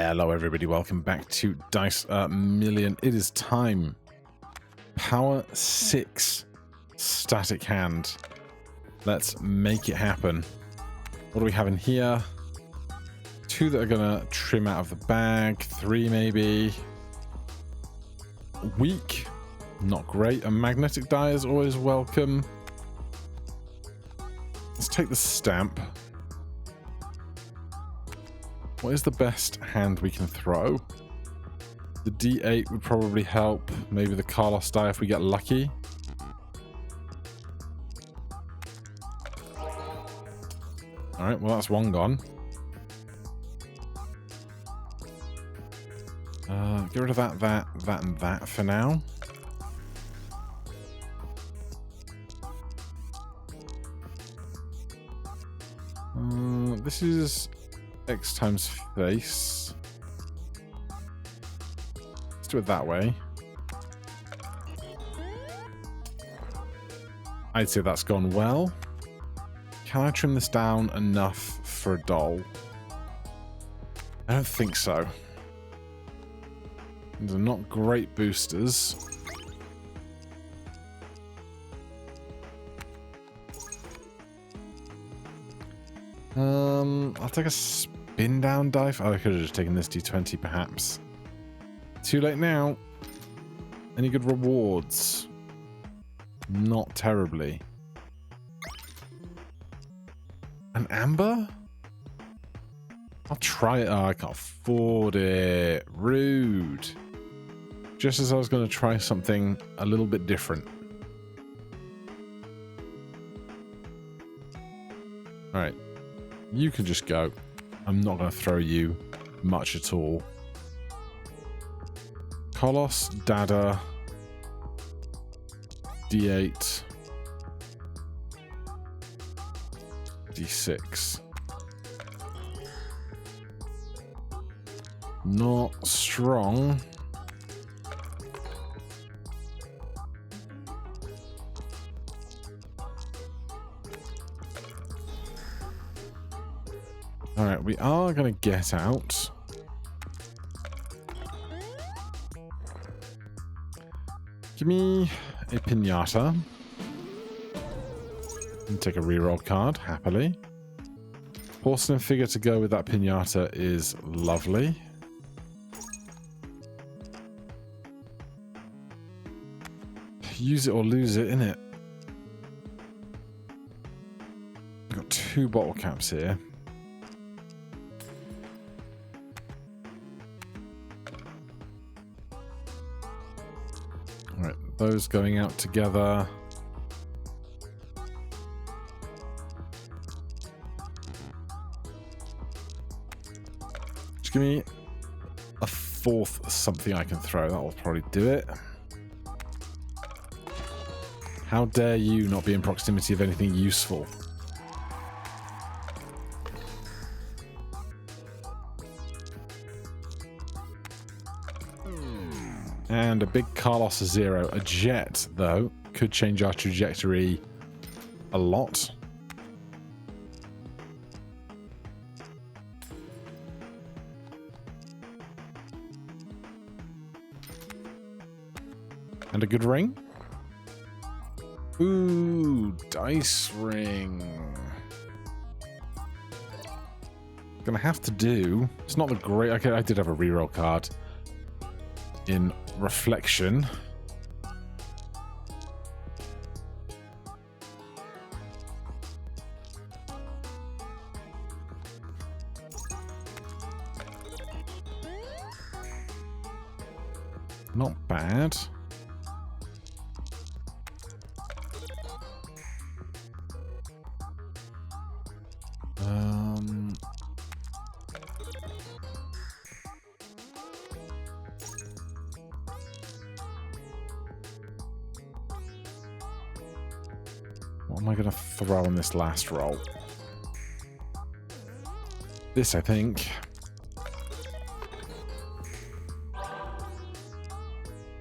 Hello everybody, welcome back to Dice Million. It is time. Power 6 static hand. Let's make it happen. What do we have in here? 2 that are gonna trim out of the bag, 3 maybe. Weak, not great. A magnetic die is always welcome. Let's take the stamp. What is the best hand we can throw? The D8 would probably help. Maybe the Carlos die if we get lucky. Alright, well that's one gone. Get rid of that, and that for now. This is X times face. Let's do it that way. I'd say that's gone well. Can I trim this down enough for a doll? I don't think so. These are not great boosters. I'll take a spin down dive. Oh, I could have just taken this D20 perhaps. Too late now. Any good rewards? Not terribly. An amber? I'll try it. Oh, I can't afford it. Rude. Just as I was going to try something a little bit different. Alright. You can just go. I'm not going to throw you much at all. Kolos, Dada, D8, D6. Not strong. Alright, we are going to get out. Give me a pinata. And take a reroll card, happily. Porcelain figure to go with that pinata is lovely. Use it or lose it, innit? I've got 2 bottle caps here. Alright, those going out together. Just give me a 4th something I can throw. That will probably do it. How dare you not be in proximity of anything useful? And a big Carlos 0. A jet, though, could change our trajectory a lot. And a good ring. Ooh, dice ring. Gonna have to do. It's not the great. Okay, I did have a reroll card in reflection. Not bad. What am I going to throw on this last roll? This, I think.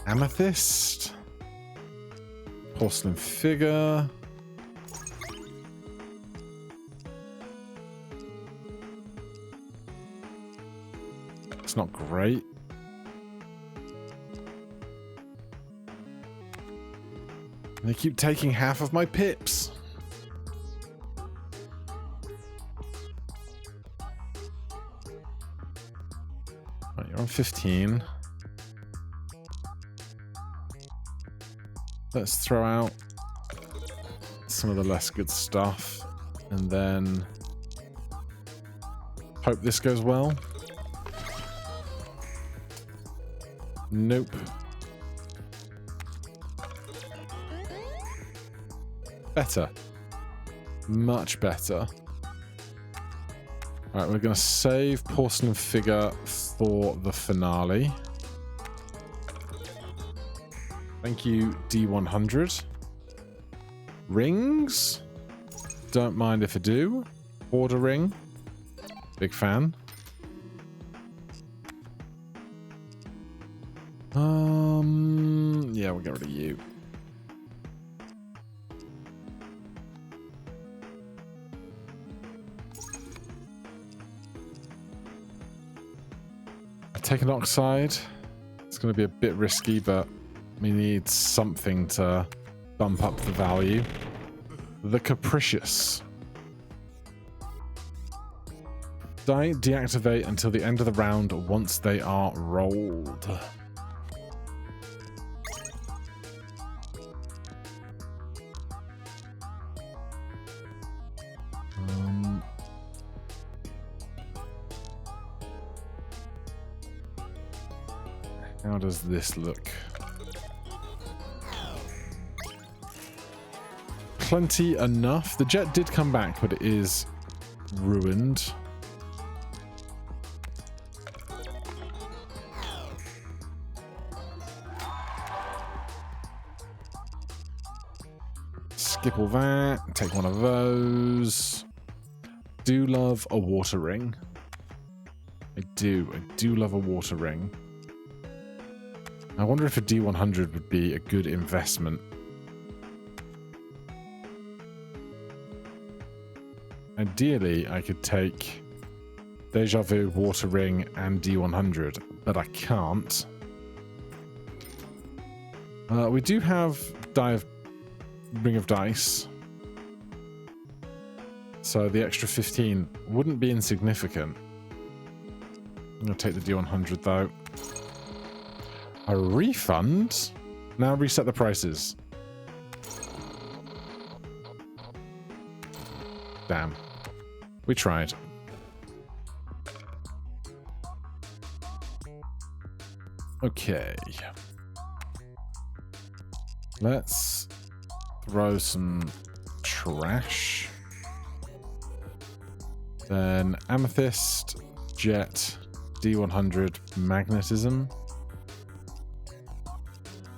Amethyst. Porcelain figure. It's not great. They keep taking half of my pips. Right, you're on 15. Let's throw out some of the less good stuff. And then hope this goes well. Nope. Better. Much better. Alright, we're going to save porcelain figure for the finale. Thank you, D100. Rings? Don't mind if I do. Order ring. Big fan. Yeah, we'll get rid of you. I take an oxide. It's going to be a bit risky, but we need something to bump up the value. The Capricious. Die deactivate until the end of the round once they are rolled. How does this look? Plenty enough. The jet did come back, but it is ruined. Skip all that. Take one of those. Do love a water ring. I do love a water ring. I wonder if a D100 would be a good investment. Ideally, I could take Deja Vu, Water Ring, and D100, but I can't. We do have Ring of Dice. So the extra 15 wouldn't be insignificant. I'm going to take the D100 though. A refund? Now reset the prices. Damn. We tried. Okay. Let's throw some trash. Then Amethyst, Jet, D100, Magnetism.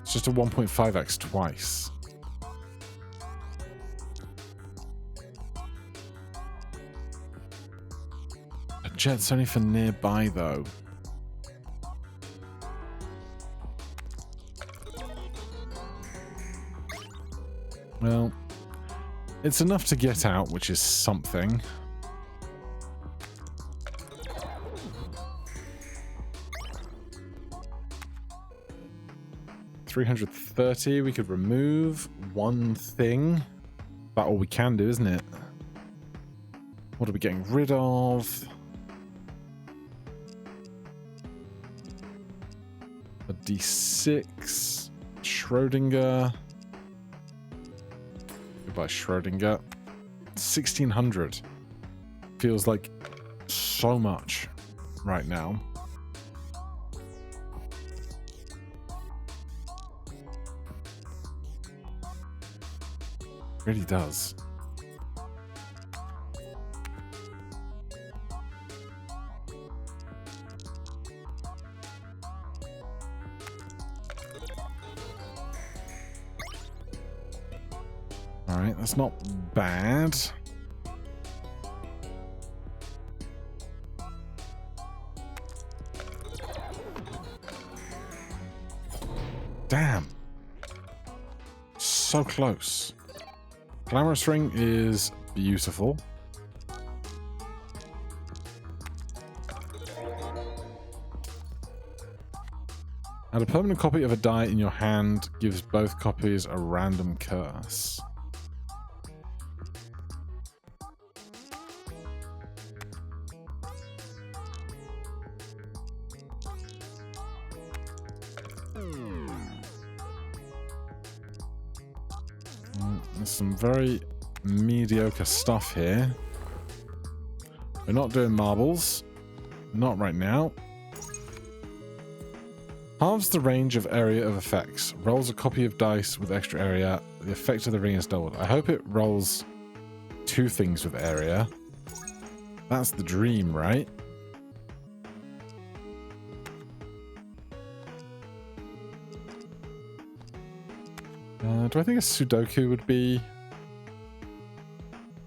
It's just a 1.5x twice. A Jet's only for nearby, though. Well, it's enough to get out, which is something. $330, we could remove one thing. That's all we can do, isn't it? What are we getting rid of? A D6. Schrodinger. Goodbye, Schrodinger. 1600. Feels like so much right now. Really does. All right, that's not bad. Damn. So close. Glamorous Ring is beautiful. Add a permanent copy of a die in your hand, gives both copies a random curse. There's some very mediocre stuff here. We're not doing marbles. Not right now. Halves the range of area of effects. Rolls a copy of dice with extra area. The effect of the ring is doubled. I hope it rolls 2 things with area. That's the dream, right? Do I think a Sudoku would be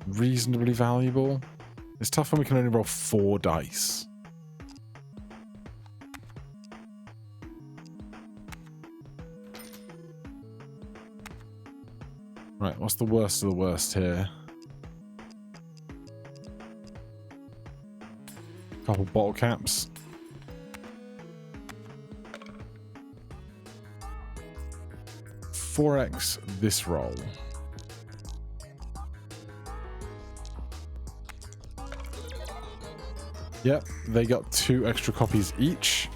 reasonably valuable? It's tough when we can only roll 4 dice. Right, what's the worst of the worst here? Couple bottle caps. $4x this roll. Yep, they got 2 extra copies each.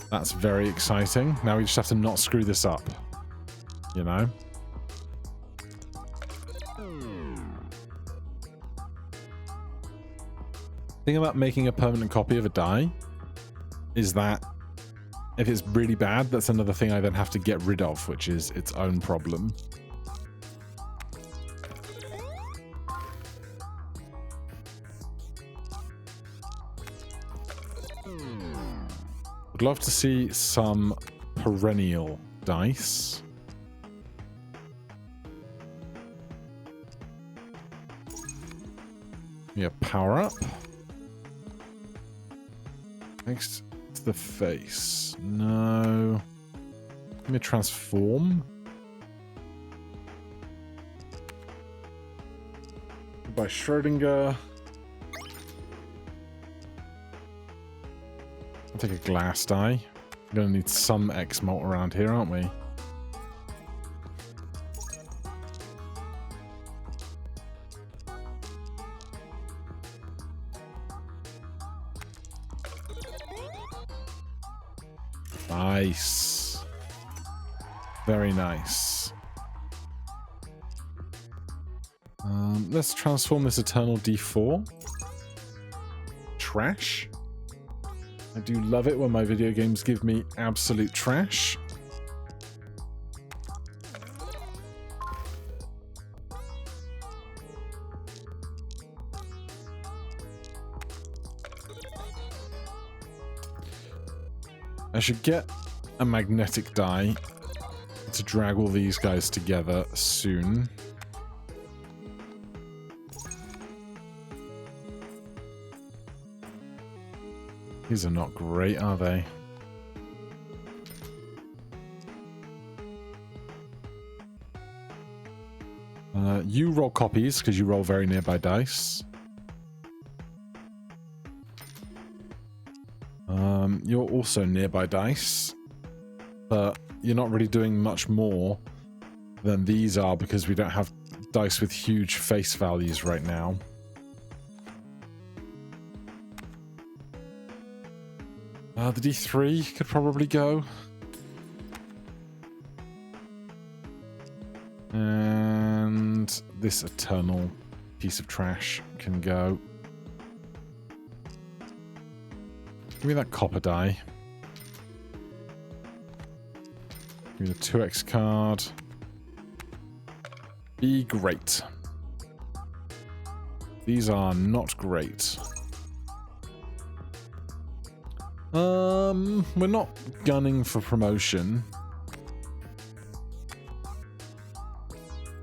That's very exciting. Now we just have to not screw this up. You know? The thing about making a permanent copy of a die is that if it's really bad, that's another thing I then have to get rid of, which is its own problem. Would love to see some perennial dice. Yeah, power up. Next to the face. No. Let me transform. By Schrodinger. I'll take a glass die. We're gonna need some X-Malt around here, aren't we? Nice. Very nice. Let's transform this Eternal D4. Trash. I do love it when my video games give me absolute trash. I should get a magnetic die to drag all these guys together soon. These are not great, are they? You roll copies, because you roll very nearby dice. You're also nearby dice, but you're not really doing much more than these are because we don't have dice with huge face values right now. The D3 could probably go. And this eternal piece of trash can go. Give me that copper die. Give me the 2x card. Be great. These are not great. We're not gunning for promotion.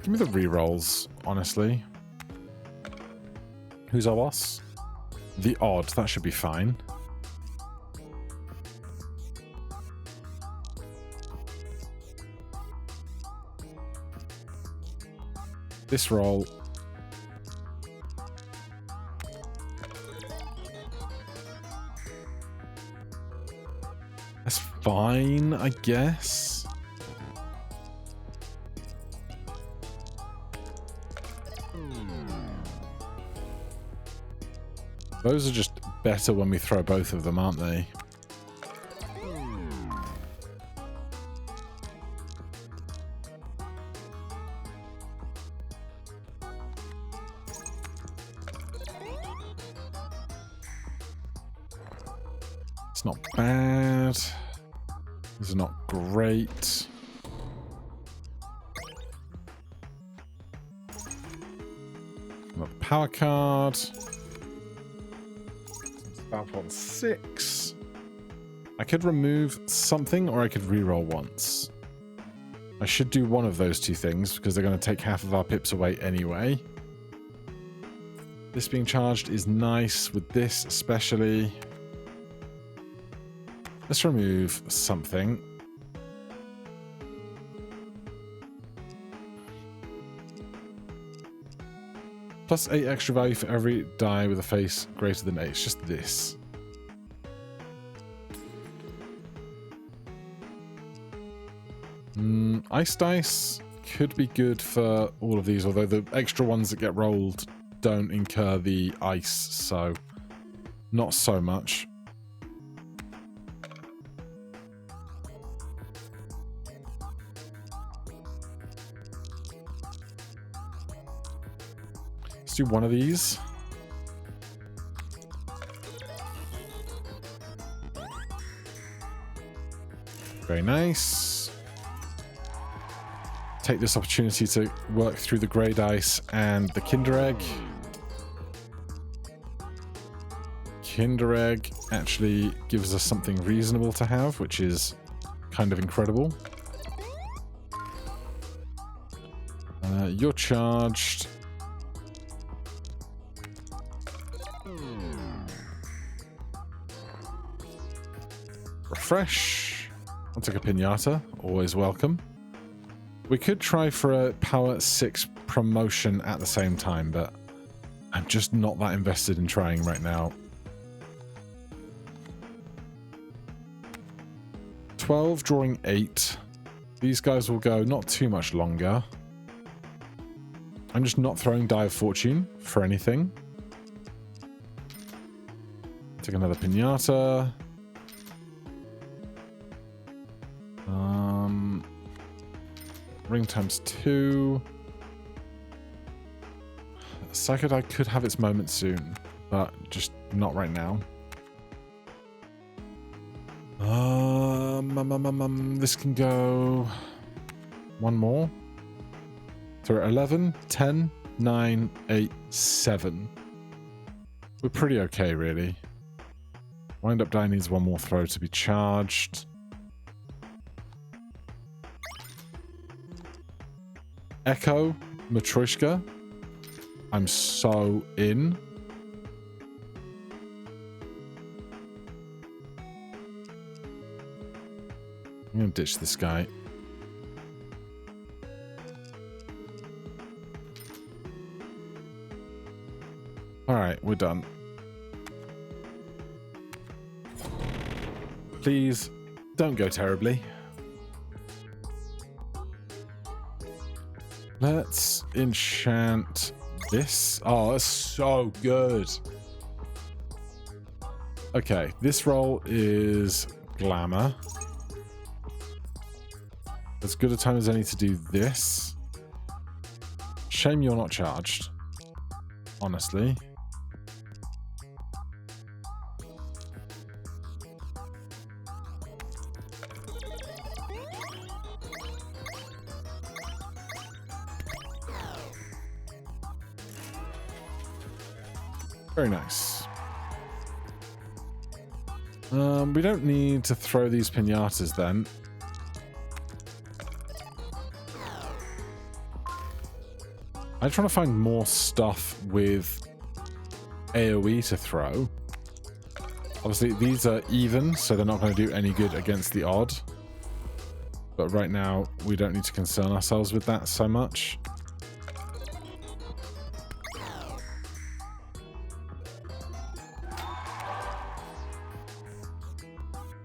Give me the rerolls, honestly. Who's our boss? The odd, that should be fine. This roll. fine, I guess. Those are just better when we throw both of them, aren't they? It's not bad. This is not great. Another power card. About 6. I could remove something or I could reroll once. I should do one of those two things because they're going to take half of our pips away anyway. This being charged is nice with this especially. Let's remove something. Plus 8 extra value for every die with a face greater than 8. It's just this. Ice dice could be good for all of these, although the extra ones that get rolled don't incur the ice, so not so much. Let's do one of these. Very nice. Take this opportunity to work through the grey dice and the Kinder Egg. Kinder Egg actually gives us something reasonable to have, which is kind of incredible. You're charged. Refresh. I'll take a pinata. Always welcome. We could try for a power 6 promotion at the same time, but I'm just not that invested in trying right now. 12, drawing 8. These guys will go not too much longer. I'm just not throwing Die of Fortune for anything. Take another pinata. Ring times 2. Psychodie could have its moment soon, but just not right now. This can go one more. So we're at 11, 10, 9, 8, 7. We're pretty okay, really. Wind up die needs one more throw to be charged. Echo, Matryoshka. I'm so in. I'm going to ditch this guy. Alright, we're done. Please, don't go terribly. Let's enchant this. Oh, that's so good. Okay, this roll is glamour. As good a time as any to do this. Shame you're not charged, honestly. Very nice. We don't need to throw these pinatas then. I'm trying to find more stuff with AoE to throw. Obviously, these are even, so they're not going to do any good against the odd. But right now, we don't need to concern ourselves with that so much.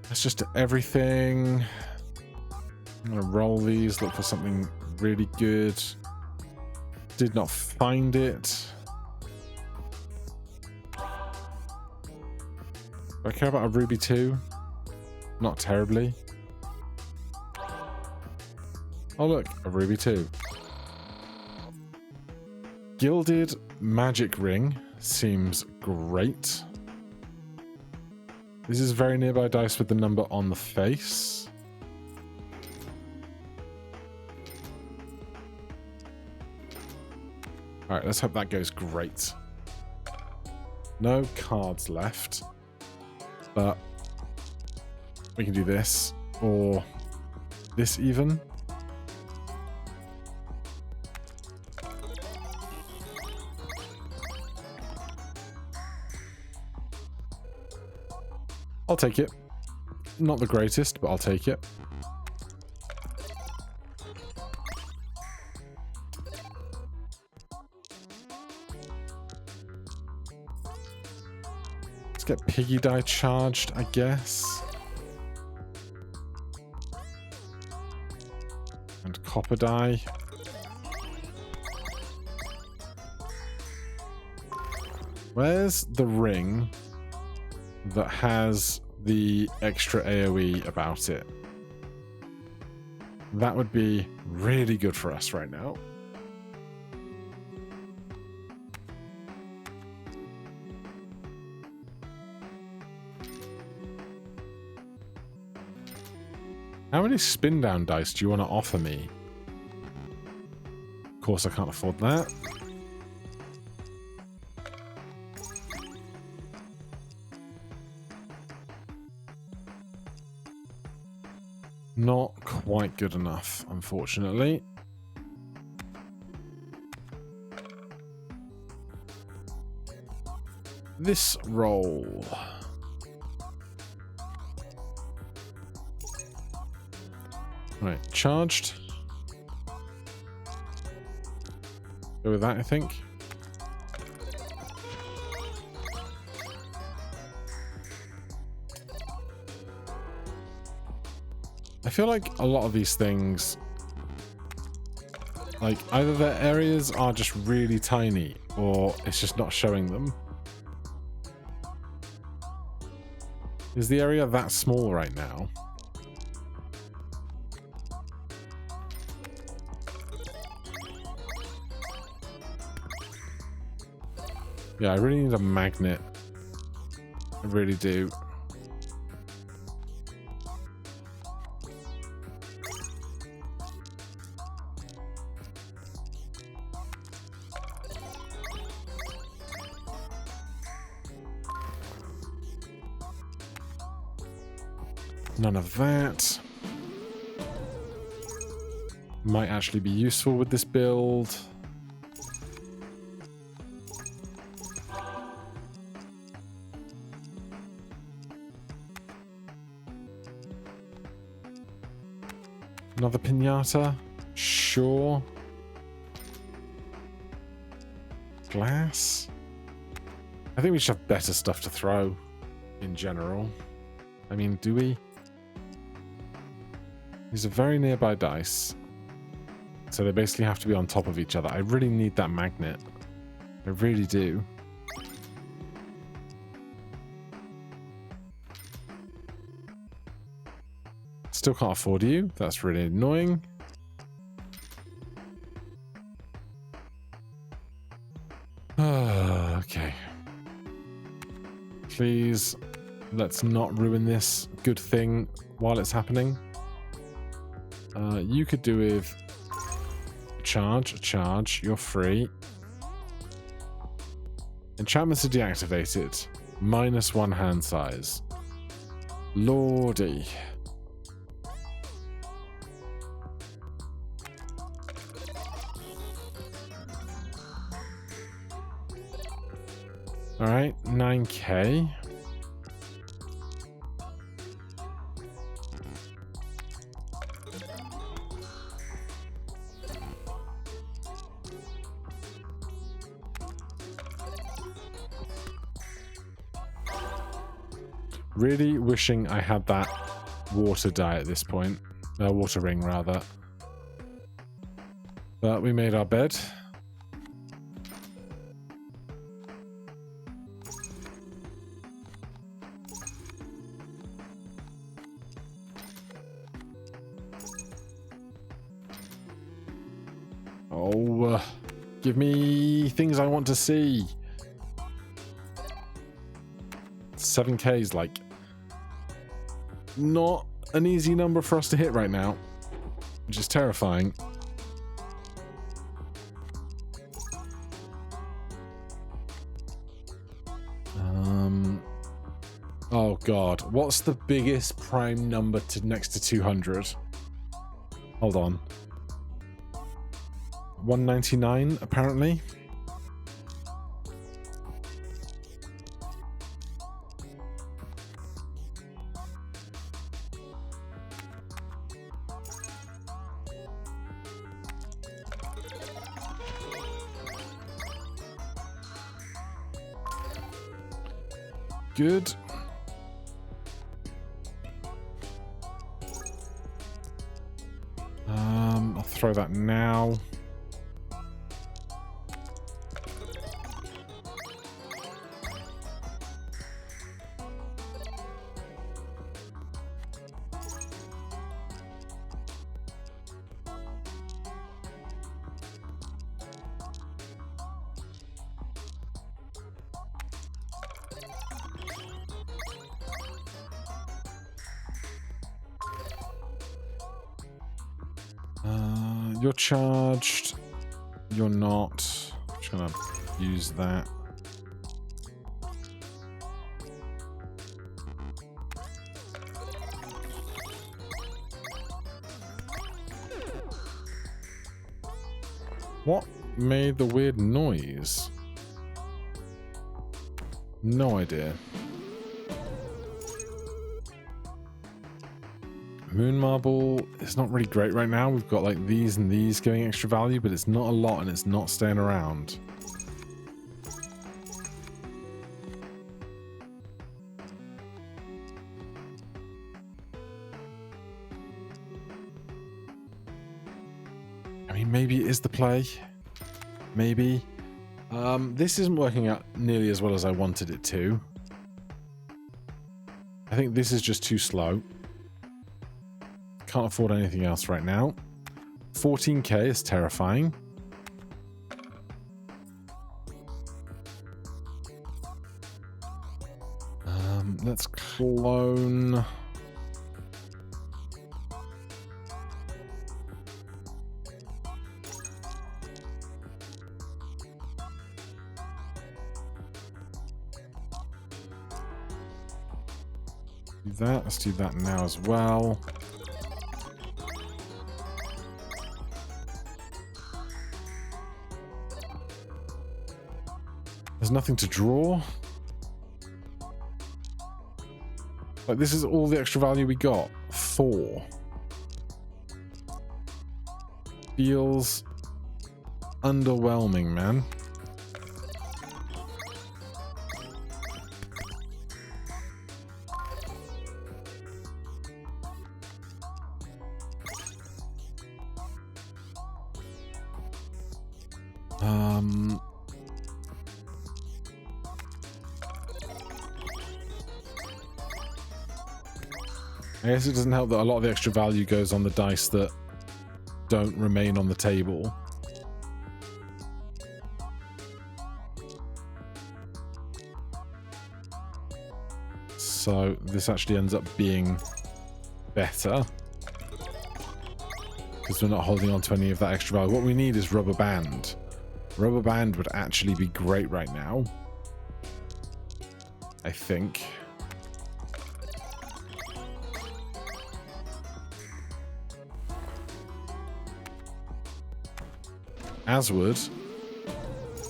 Let's just do everything. I'm going to roll these, look for something really good. Did not find it. Do I care about a ruby too? Not terribly. Oh look, a ruby too. Gilded magic ring seems great. This is very nearby dice with the number on the face. Alright, let's hope that goes great. No cards left. But we can do this. Or this even. I'll take it. Not the greatest, but I'll take it. Let's get piggy die charged, I guess. And copper die. Where's the ring that has the extra AoE about it? That would be really good for us right now. How many spin down dice do you want to offer me? Of course I can't afford that. Not quite good enough, unfortunately. This roll. Right, charged. Go with that, I think. I feel like a lot of these things, like, either their areas are just really tiny, or it's just not showing them. Is the area that small right now? Yeah, I really need a magnet. I really do. None of that. Might actually be useful with this build. Another pinata? Sure. Glass? I think we should have better stuff to throw in general. I mean, do we? These are very nearby dice. So they basically have to be on top of each other. I really need that magnet. I really do. Still can't afford you. That's really annoying. Okay. Please, let's not ruin this good thing while it's happening. You could do with charge. You're free. Enchantments are deactivated. -1 hand size. Lordy. Alright, 9k. Really wishing I had that water die at this point. Water ring, rather. But we made our bed. Oh, give me things I want to see. 7K is like not an easy number for us to hit right now, which is terrifying. Oh god, what's the biggest prime number to next to 200? Hold on. 199 apparently. Good. I'll throw that now. You're charged. You're not. I'm just gonna use that. What made the weird noise? No idea. Moon marble is not really great right now. We've got like these and these giving extra value, but it's not a lot and it's not staying around. I mean, maybe it is the play. Maybe. This isn't working out nearly as well as I wanted it to. I think this is just too slow. Can't afford anything else right now. 14k is terrifying. Let's clone. Do that. Let's do that now as well. There's nothing to draw. Like, this is all the extra value we got. 4. Feels underwhelming, man. I guess it doesn't help that a lot of the extra value goes on the dice that don't remain on the table. So this actually ends up being better because we're not holding on to any of that extra value. What we need is rubber band. Rubber band would actually be great right now, I think. As would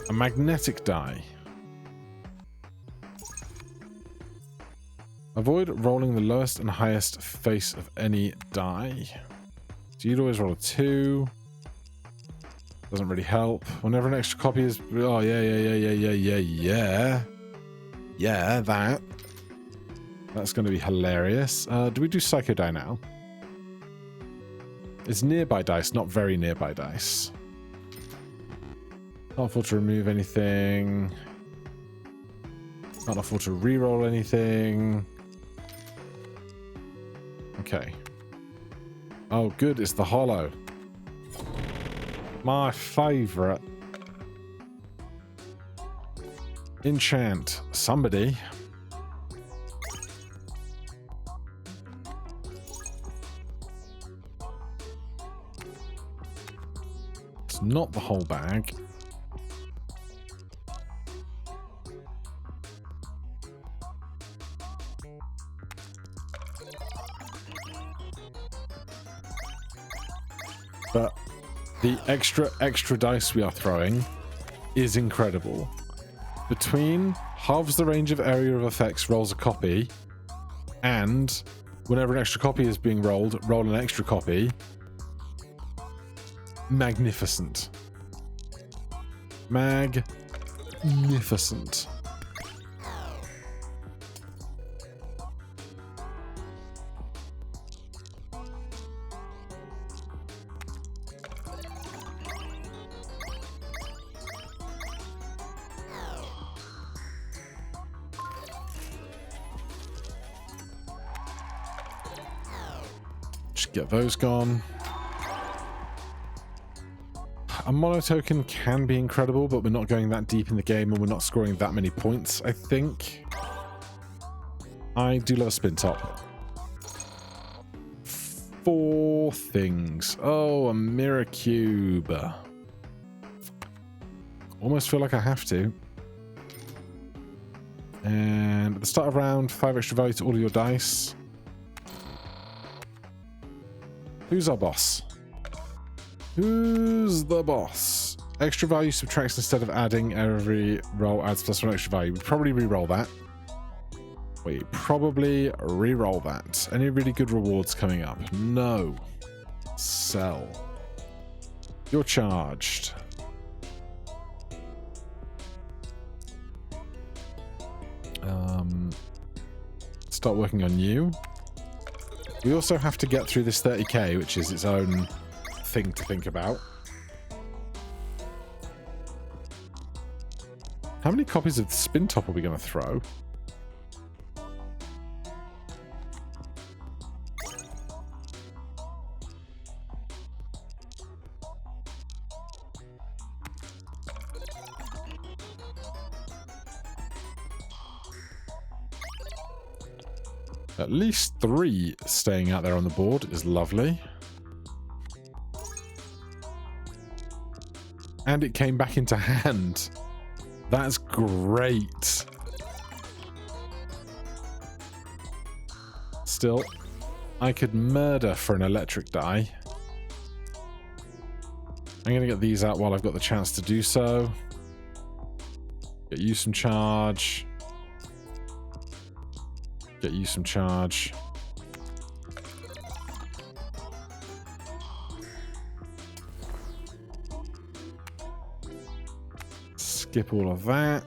a magnetic die. Avoid rolling the lowest and highest face of any die. So you'd always roll a 2. Doesn't really help. Whenever an extra copy is... Oh, yeah. Yeah, that. That's going to be hilarious. Do we do Psycho Die now? It's nearby dice, not very nearby dice. Not afford to remove anything. Can't afford to reroll anything. Okay. Oh, good. It's the hollow. My favourite. Enchant. Somebody. It's not the whole bag. But the extra dice we are throwing is incredible. Between halves the range of area of effects, rolls a copy, and whenever an extra copy is being rolled, roll an extra copy. Magnificent. Magnificent. Just get those gone. A mono token can be incredible, but we're not going that deep in the game and we're not scoring that many points, I think. I do love a Spintop. 4 things. Oh, a mirror cube. Almost feel like I have to. And at the start of round, 5 extra value to all of your dice. Who's our boss? Who's the boss? Extra value subtracts instead of adding. Every roll adds +1 extra value. We'd probably re-roll that. Any really good rewards coming up? No. Sell. You're charged. Start working on you. We also have to get through this 30k, which is its own thing to think about. How many copies of the Spintop are we going to throw? At least 3 staying out there on the board is lovely. And it came back into hand. That's great. Still, I could murder for an electric die. I'm going to get these out while I've got the chance to do so. Get you some charge. Get you some charge. Skip all of that.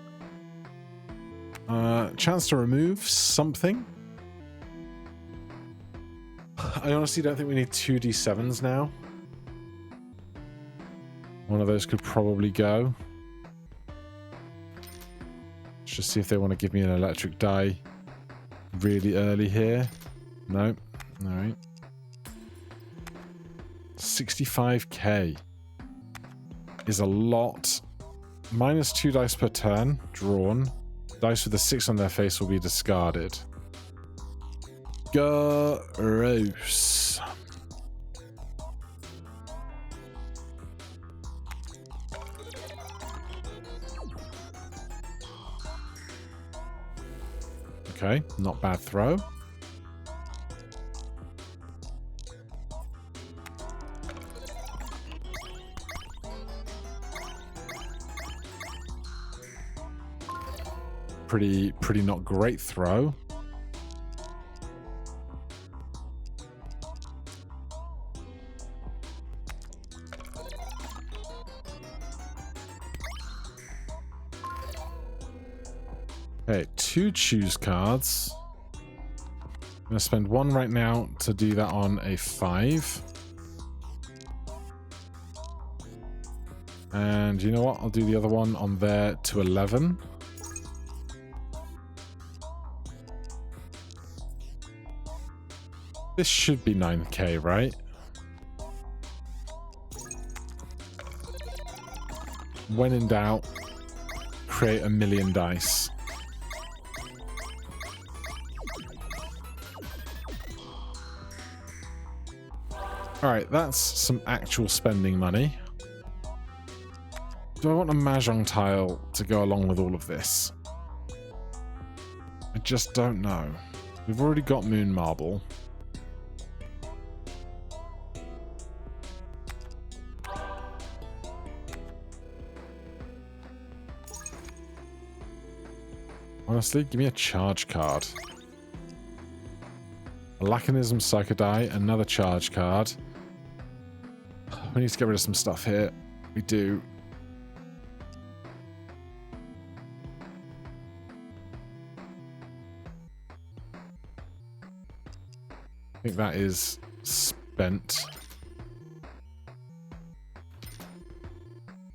Chance to remove something. I honestly don't think we need 2 D7s now. One of those could probably go. Let's just see if they want to give me an electric die really early here. No. Alright. 65k is a lot. -2 dice per turn drawn. Dice with a 6 on their face will be discarded. Gross. Okay, not bad throw. Pretty not great throw. Okay, 2 choose cards. going to spend 1 right now to do that on a 5. And you know what? I'll do the other one on there to 11. This should be 9k, right? When in doubt, create 1,000,000 dice. Alright, that's some actual spending money. Do I want a Mahjong tile to go along with all of this? I just don't know. We've already got Moon Marble. Honestly, give me a charge card. A Laconism Psychodie, another charge card. We need to get rid of some stuff here. We do. I think that is spent.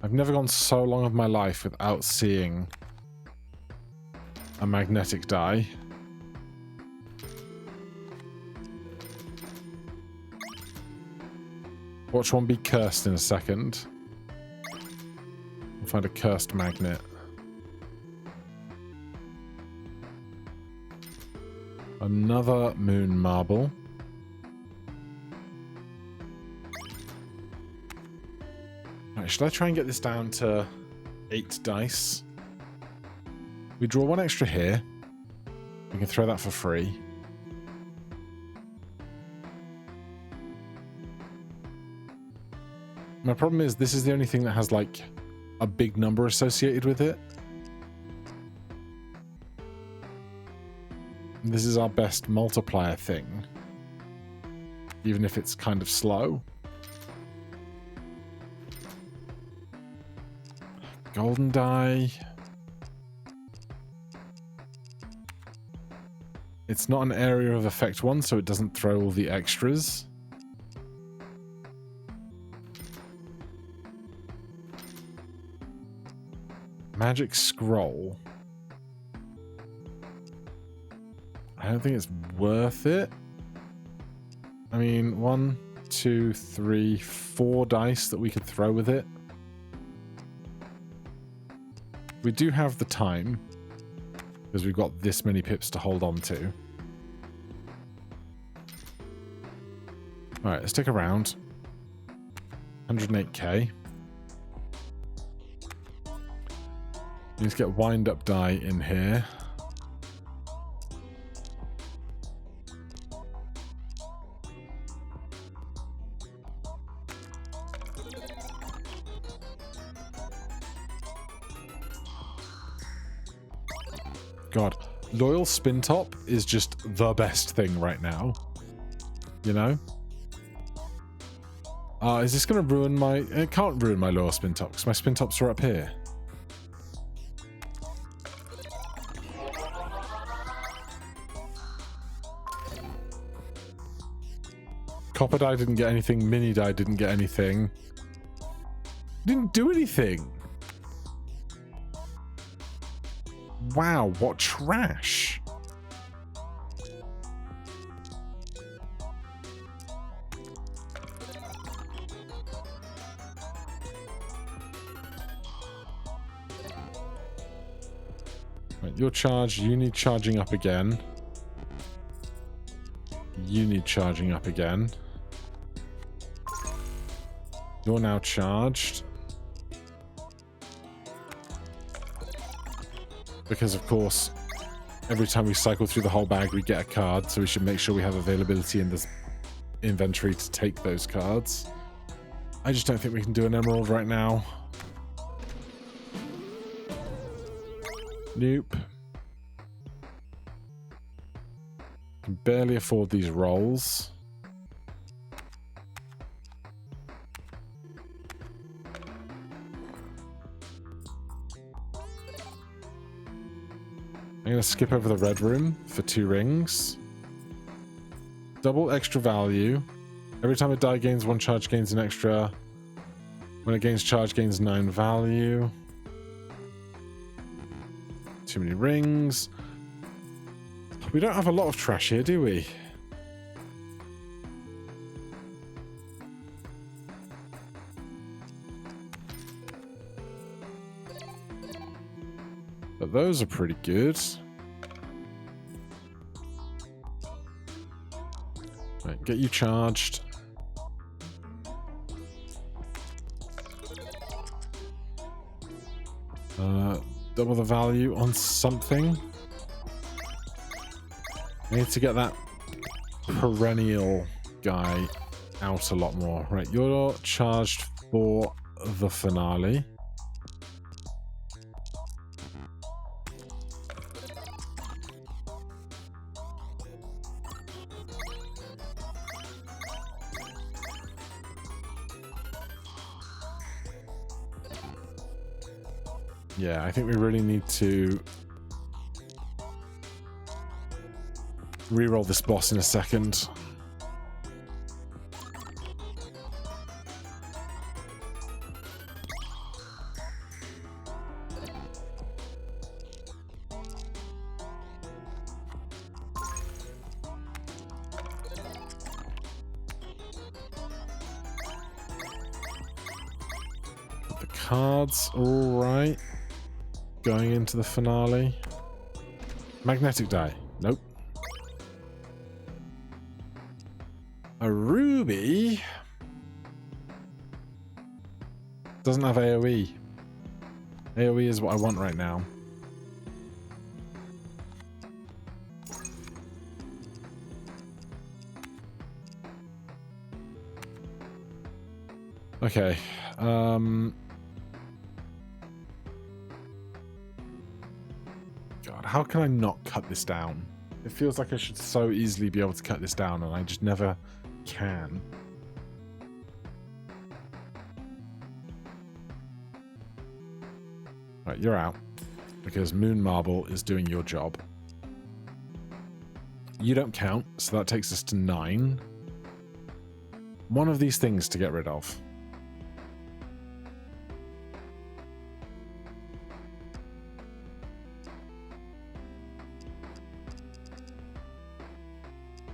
I've never gone so long of my life without seeing a magnetic die. Watch one be cursed in a second. We'll find a cursed magnet. Another Moon Marble. Right, should I try and get this down to 8 dice? We draw 1 extra here. We can throw that for free. My problem is this is the only thing that has like a big number associated with it. And this is our best multiplier thing. Even if it's kind of slow. Golden die. It's not an area of effect one, so it doesn't throw all the extras. Magic Scroll. I don't think it's worth it. I mean, 1, 2, 3, 4 dice that we could throw with it. We do have the time, because we've got this many pips to hold on to. Alright, let's stick around. 108k. Let's get wind up die in here. God, Loyal Spintop is just the best thing right now. You know? Is this going to ruin my... It can't ruin my Loyal Spintop, because my Spintops are up here. Copper die didn't get anything. Mini die didn't get anything. Didn't do anything. Wow, what trash. Right, you're charged. You need charging up again. You need charging up again. You're now charged. Because, of course, every time we cycle through the whole bag, we get a card, so we should make sure we have availability in this inventory to take those cards. I just don't think we can do an emerald right now. Nope. Can barely afford these rolls. I'm going to skip over the red room for 2 rings. Double extra value. Every time a die gains 1 charge, gains an extra. When it gains charge, gains 9 value. Too many rings. We don't have a lot of trash here, do we? But those are pretty good. Right, get you charged. Double the value on something. I need to get that perennial guy out a lot more. Right, you're charged for the finale. Yeah, I think we really need to reroll this boss in a second. The cards, all right. Going into the finale. Magnetic die. Nope. A ruby doesn't have AoE. AoE is what I want right now. Okay. God, how can I not cut this down? It feels like I should so easily be able to cut this down, and I just never can. Right, you're out. Because Moon Marble is doing your job. You don't count, so that takes us to 9. One of these things to get rid of.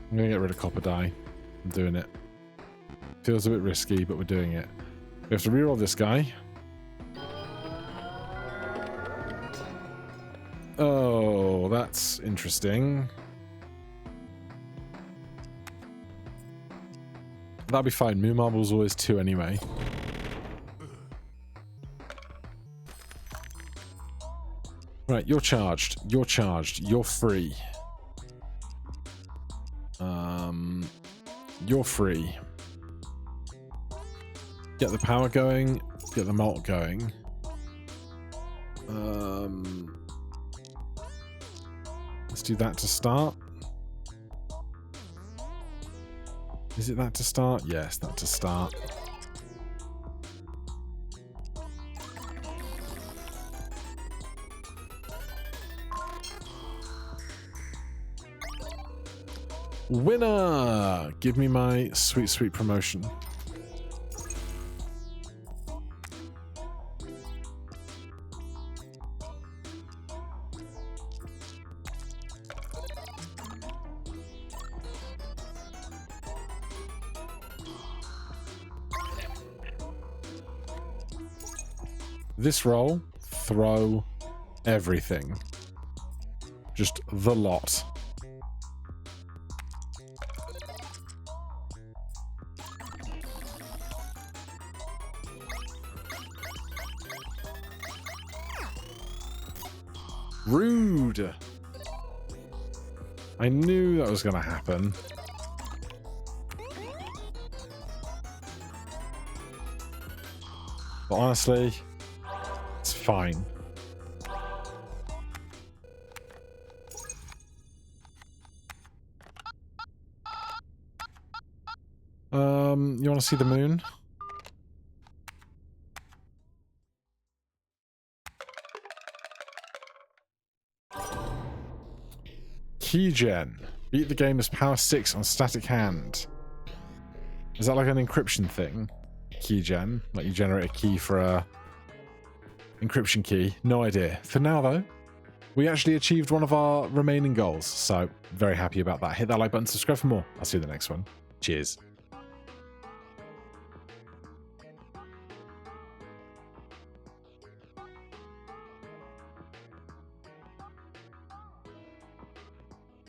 I'm going to get rid of copper dye. I'm doing it. Feels a bit risky, but we're doing it. We have to reroll this guy. Oh, that's interesting. That'll be fine. Moon Marble's always 2 anyway. Right, you're charged. You're charged. You're free. You're free. Get the power going. Get the malt going. Let's do that to start. Is it that to start? Yes, that to start. Winner! Give me my sweet, sweet promotion. This roll, throw everything. Just the lot. Rude. I knew that was going to happen. But honestly, it's fine. You want to see the moon? Keygen. Beat the game as power 6 on static hand. Is that like an encryption thing? Key gen? Like you generate a key for a encryption key? No idea. For now though, we actually achieved one of our remaining goals. So very happy about that. Hit that like button, subscribe for more. I'll see you in the next one. Cheers.